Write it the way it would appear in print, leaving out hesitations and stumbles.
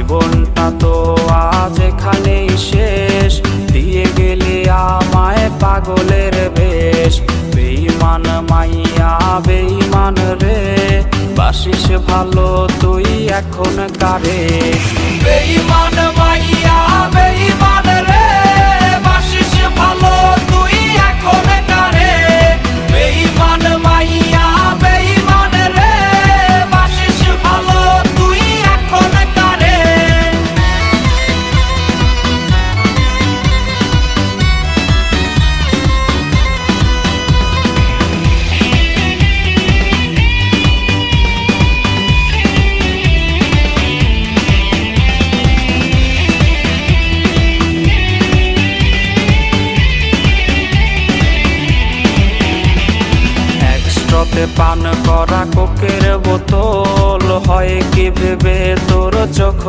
জীবনটা তো আজ এখানেই শেষ, দিয়ে গেলি আমায় পাগলের বেশ। বেঈমান মাইয়া বেঈমান রে, বাসিস ভালো তুই এখন কারে। বেঈমান মাইয়া বেঈমান রে, বাসিস ভালো তুই এখন কারে। বেঈমান মাইয়া বেঈমান রে, বাসিস ভালো তুই এখন কারে। পান করা কোকের বোতল হয় কি ভেবে তোর চোখ